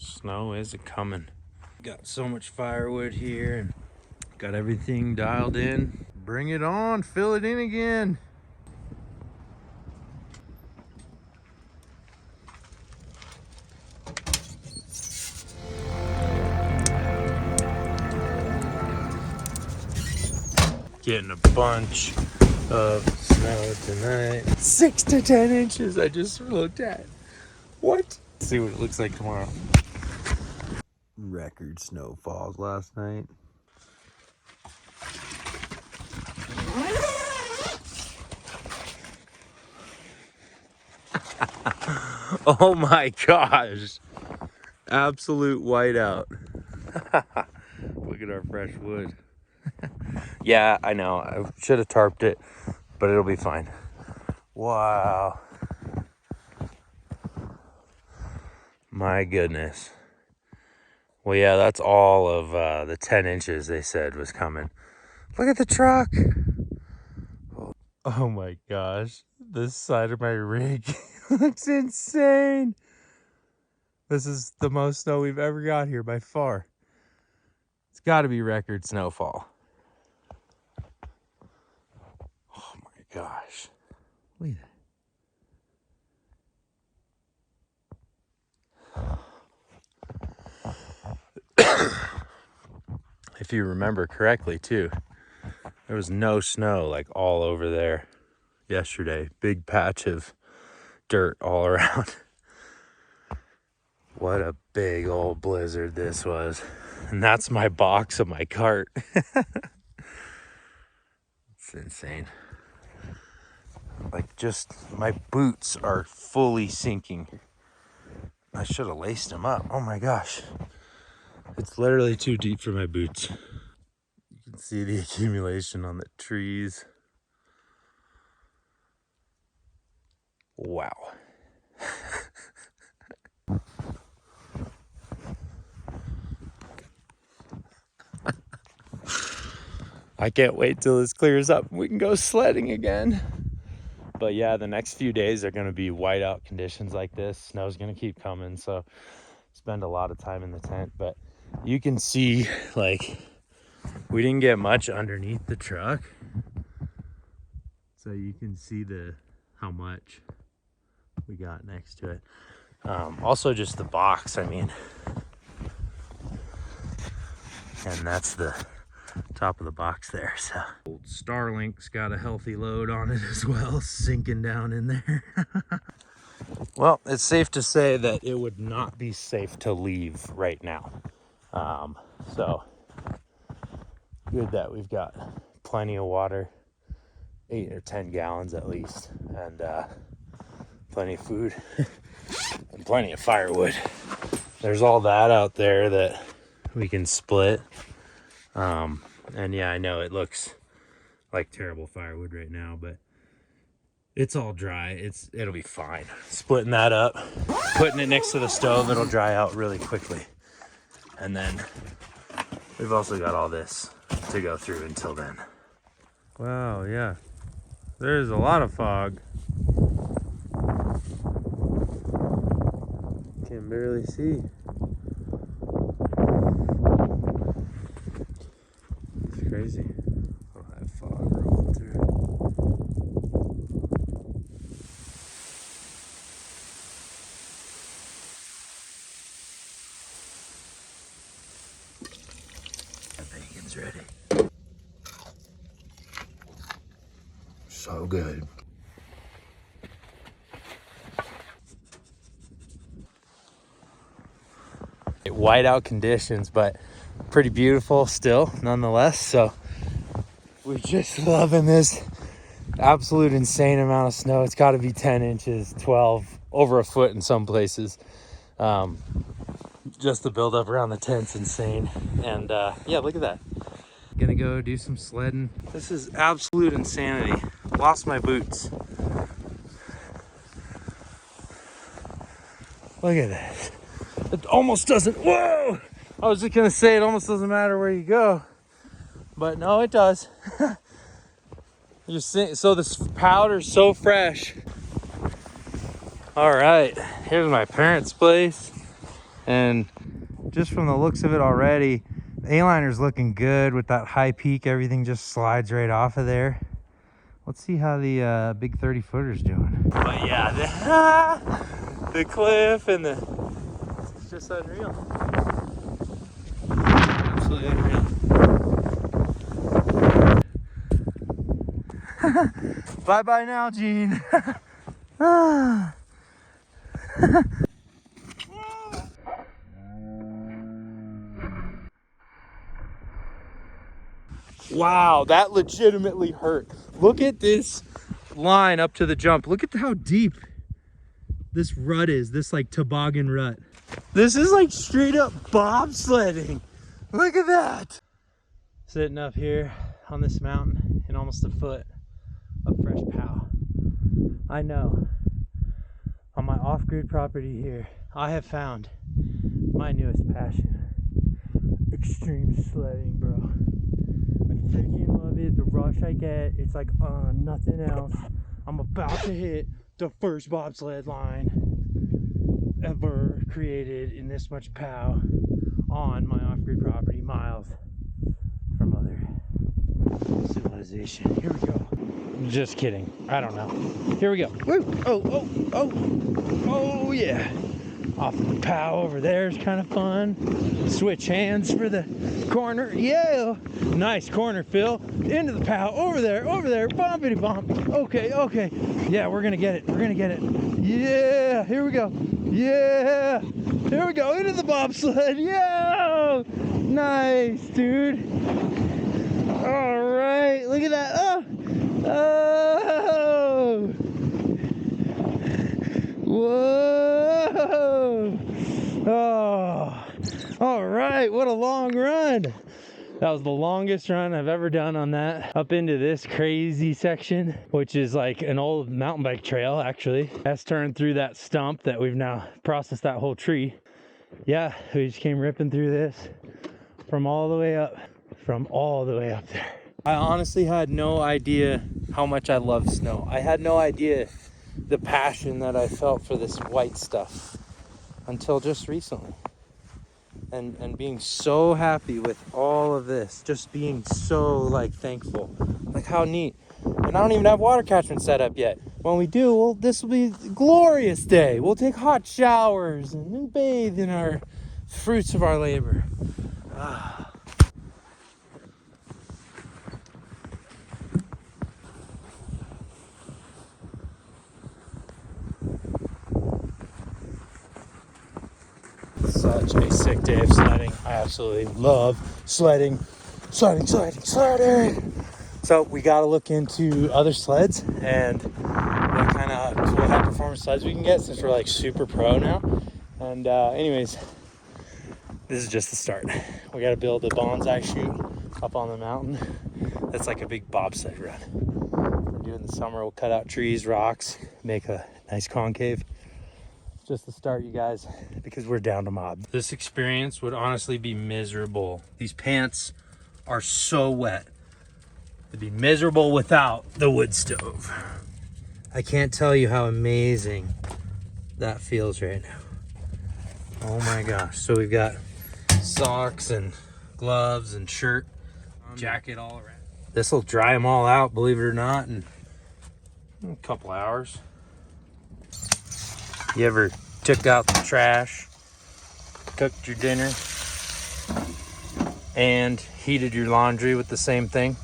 Snow is coming. Got so much firewood here and got everything dialed in. Bring it on, fill it in again. Getting a bunch of snow tonight. 6 to 10 inches I just looked at. What? Let's see what it looks like tomorrow. Record snowfalls last night. Oh my gosh. Absolute whiteout. Look at our fresh wood. Yeah, I know. I should have tarped it, but it'll be fine. Wow. My goodness. Well, yeah, that's all of the 10 inches they said was coming. Look at the truck. Oh my gosh. This side of my rig looks insane. This is the most snow we've ever got here by far. It's got to be record snowfall. Oh my gosh. Look at that. If you remember correctly too, there was no snow like all over there yesterday. Big patch of dirt all around. What a big old blizzard this was. And that's my box of my cart. It's insane. Like, just my boots are fully sinking. I should have laced them up. Oh my gosh. It's literally too deep for my boots. You can see the accumulation on the trees. Wow. I can't wait till this clears up and we can go sledding again. But yeah, the next few days are going to be whiteout conditions like this. Snow's going to keep coming, so spend a lot of time in the tent. But you can see, like, we didn't get much underneath the truck, so you can see how much we got next to it. Also just the box, I mean, and that's the top of the box there. So old Starlink's got a healthy load on it as well, sinking down in there. Well, it's safe to say that it would not be safe to leave right now. So good that we've got plenty of water, 8 or 10 gallons at least, and plenty of food and plenty of firewood. There's all that out there that we can split. And yeah, I know it looks like terrible firewood right now, but it's all dry. It'll be fine. Splitting that up, putting it next to the stove, it'll dry out really quickly. And then we've also got all this to go through until then. Wow, yeah. There's a lot of fog. Can barely see. It's crazy. Oh, that fog rolling through. That bacon's ready. So good. Whiteout conditions, but pretty beautiful still nonetheless. So we're just loving this absolute insane amount of snow. It's got to be 10 inches, 12, over a foot in some places. Just the buildup around the tent's insane. And yeah, look at that. Gonna go do some sledding. This is absolute insanity. Lost my boots. Look at this. It almost doesn't, whoa! I was just gonna say it almost doesn't matter where you go, but no, it does. So this powder's so fresh. All right, here's my parents' place. And just from the looks of it already, the A-liner's looking good with that high peak. Everything just slides right off of there. Let's see how the big 30-footer's doing. But yeah, the cliff and it's just unreal. Absolutely unreal. Bye-bye now, Gene. Wow, that legitimately hurt. Look at this line up to the jump. Look at how deep this rut is, this like toboggan rut. This is like straight up bobsledding. Look at that. Sitting up here on this mountain in almost a foot of fresh pow. I know, on my off-grid property here, I have found my newest passion. Extreme sledding, bro. I freaking love it. The rush I get, it's like nothing else. I'm about to hit the first bobsled line ever created in this much pow on my off-grid property, miles from other civilization. Here we go. Just kidding. I don't know. Here we go. Woo! Oh yeah. Off of the pow over there is kind of fun. Switch hands for the corner. Yeah. Nice corner, Phil. Into the pow. Over there. Bompity bump. Okay. Yeah, we're gonna get it. Yeah. Here we go. Yeah. Here we go. Into the bobsled. Yeah. Nice, dude. All right. Look at that. Oh. Whoa. Oh. All right. What a long run. That was the longest run I've ever done on that. Up into this crazy section, which is like an old mountain bike trail, actually. That's turned through that stump that we've now processed that whole tree. Yeah, we just came ripping through this from all the way up there. I honestly had no idea how much I love snow. I had no idea the passion that I felt for this white stuff until just recently. And being so happy with all of this, just being so like thankful. Like how neat. And I don't even have water catchment set up yet. When we do, well, this will be a glorious day. We'll take hot showers and bathe in our fruits of our labor. Such a sick day of sledding. I absolutely love sledding. So we got to look into other sleds and what high performance sleds we can get since we're like super pro now. And anyways, this is just the start. We got to build a bonsai chute up on the mountain. That's like a big bobsled run. We're doing the summer. We'll cut out trees, rocks, make a nice concave. Just the start, you guys, because we're down to mob. This experience would honestly be miserable. These pants are so wet. It'd be miserable without the wood stove. I can't tell you how amazing that feels right now. Oh my gosh. So we've got socks and gloves and shirt, jacket all around. This will dry them all out, believe it or not, in a couple hours. You ever took out the trash, cooked your dinner, and heated your laundry with the same thing?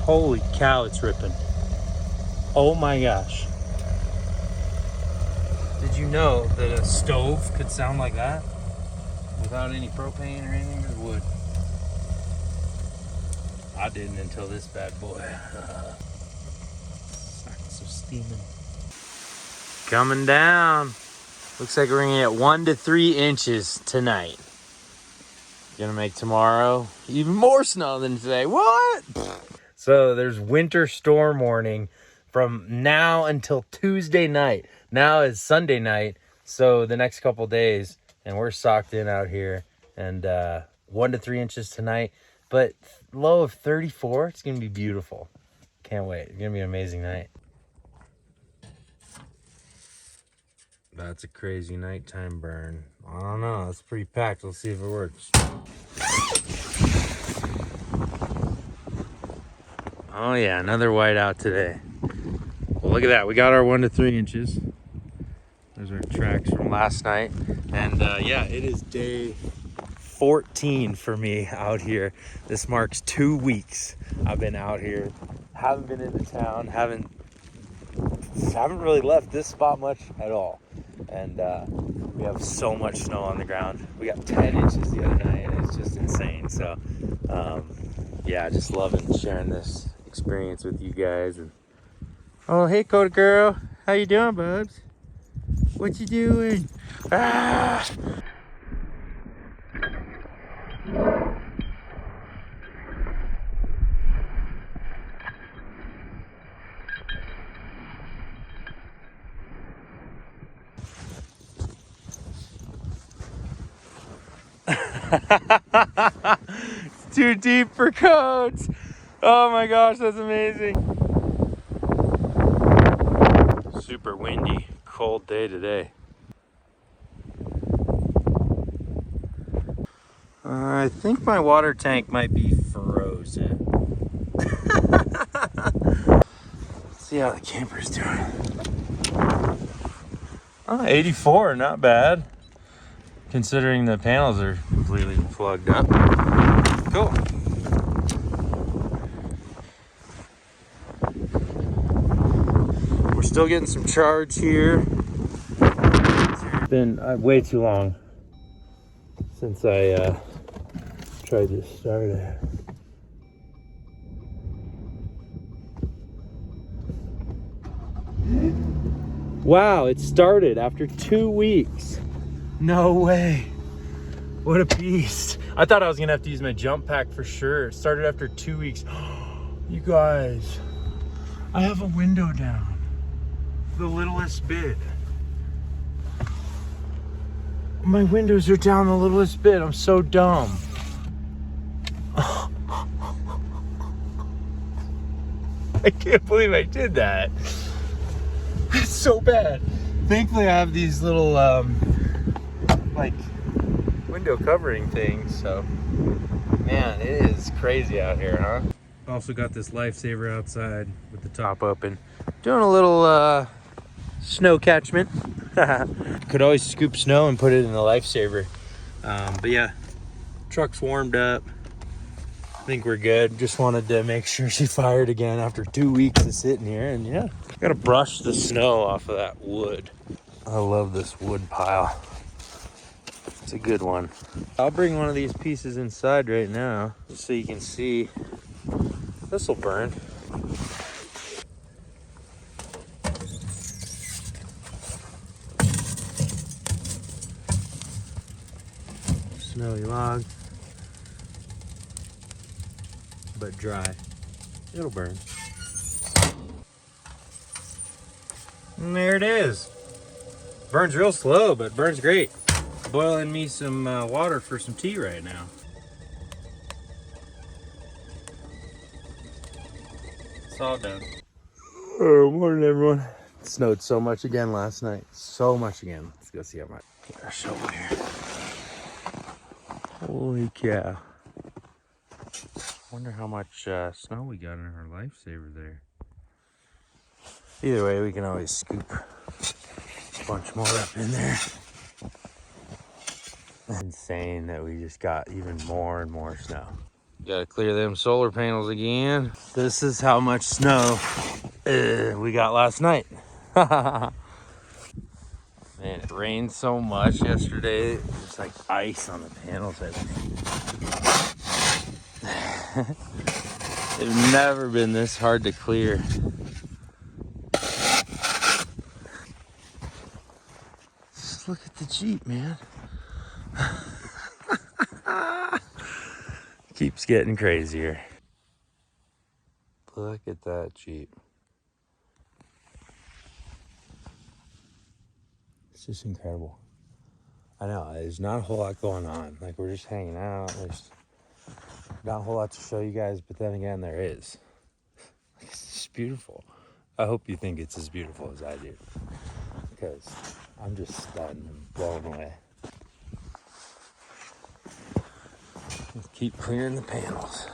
Holy cow, it's ripping. Oh my gosh. Did you know that a stove could sound like that? Without any propane or anything, or wood? I didn't until this bad boy. So steaming. Coming down. Looks like we're gonna get 1 to 3 inches tonight. Gonna make tomorrow even more snow than today. What? So there's winter storm warning from now until Tuesday night. Now is Sunday night, so the next couple days, and we're socked in out here. And 1 to 3 inches tonight, but low of 34. It's gonna be beautiful. Can't wait. It's gonna be an amazing night. That's a crazy nighttime burn. I don't know, it's pretty packed. Let's see if it works. Oh yeah, another whiteout today. Well, look at that, we got our 1 to 3 inches. Those are tracks from last night. And yeah, it is day 14 for me out here. This marks 2 weeks I've been out here. Haven't been into town, haven't really left this spot much at all. And we have so much snow on the ground. We got 10 inches the other night, and it's just insane. So yeah, just loving sharing this experience with you guys. And oh, hey Coda girl, how you doing, bubs? What you doing? Ah! It's too deep for coats. Oh my gosh, that's amazing. Super windy, cold day today. I think my water tank might be frozen. Let's see how the camper's doing. Oh, 84, not bad. Considering the panels are completely plugged up. Cool. We're still getting some charge here. It's been way too long since I tried to start it. Wow, it started after 2 weeks. No way. What a beast. I thought I was gonna have to use my jump pack for sure. It started after 2 weeks. You guys, I have a window down. The littlest bit. My windows are down the littlest bit. I'm so dumb. I can't believe I did that. It's so bad. Thankfully I have these little like window covering things, so man, it is crazy out here, huh? Also got this lifesaver outside with the top open. Doing a little snow catchment. Could always scoop snow and put it in the lifesaver. But yeah, truck's warmed up. I think we're good. Just wanted to make sure she fired again after 2 weeks of sitting here. And yeah, gotta brush the snow off of that wood. I love this wood pile. It's a good one. I'll bring one of these pieces inside right now just so you can see. This will burn. Snowy log, but dry. It'll burn. And there it is. Burns real slow, but burns great. Boiling me some water for some tea right now. It's all done. Oh, morning everyone. It snowed so much again last night. So much again. Let's go see how much. Get our shovel here. Holy cow. Wonder how much snow we got in our lifesaver there. Either way, we can always scoop a bunch more up in there. It's insane that we just got even more and more snow. Gotta clear them solar panels again. This is how much snow we got last night. Man, it rained so much yesterday. It's like ice on the panels. They've never been this hard to clear. Just look at the Jeep, man. Keeps getting crazier. Look at that Jeep. It's just incredible. I know, there's not a whole lot going on. Like, we're just hanging out. There's not a whole lot to show you guys, but then again, there is. It's just beautiful. I hope you think it's as beautiful as I do. because I'm just stunned and blown away. Let's keep clearing the panels.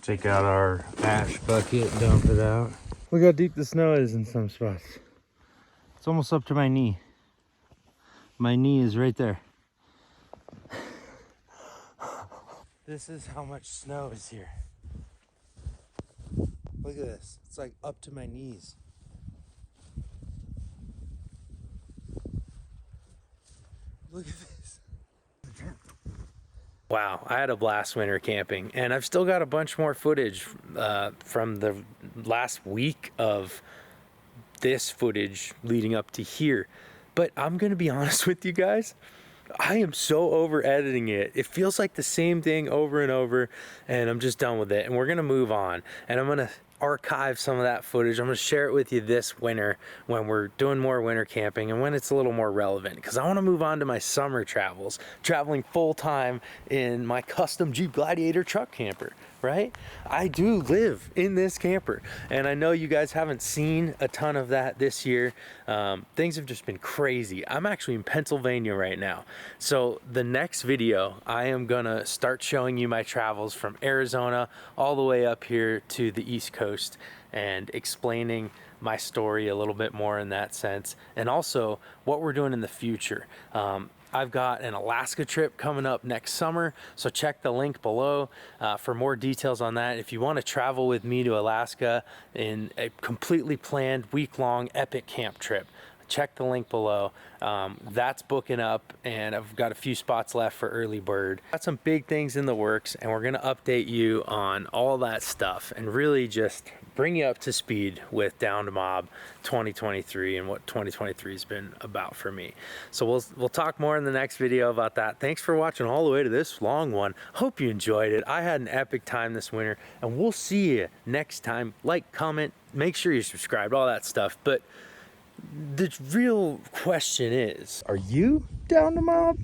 Take out our ash bucket, dump it out. Look how deep the snow is in some spots. It's almost up to my knee. My knee is right there. This is how much snow is here. Look at this. It's like up to my knees. Look at this. Wow, I had a blast winter camping, and I've still got a bunch more footage from the last week of this footage leading up to here. But I'm gonna be honest with you guys, I am so over editing it. It feels like the same thing over and over, and I'm just done with it. And we're gonna move on, and I'm gonna archive some of that footage. I'm gonna share it with you this winter when we're doing more winter camping and when it's a little more relevant, because I want to move on to my summer travels, traveling full-time in my custom Jeep Gladiator truck camper, right? I do live in this camper, and I know you guys haven't seen a ton of that this year. Things have just been crazy. I'm actually in Pennsylvania right now, so the next video I am gonna start showing you my travels from Arizona all the way up here to the East Coast and explaining my story a little bit more in that sense, and also what we're doing in the future. I've got an Alaska trip coming up next summer, so check the link below for more details on that. If you want to travel with me to Alaska in a completely planned week-long epic camp trip, check the link below. That's booking up, and I've got a few spots left for early bird. Got some big things in the works, and we're gonna update you on all that stuff and really just bring you up to speed with Down to Mob 2023 and what 2023 has been about for me. So we'll talk more in the next video about that. Thanks for watching all the way to this long one. Hope you enjoyed it. I had an epic time this winter, and we'll see you next time. Like, comment, make sure you're subscribed, all that stuff. But the real question is, are you down to mob?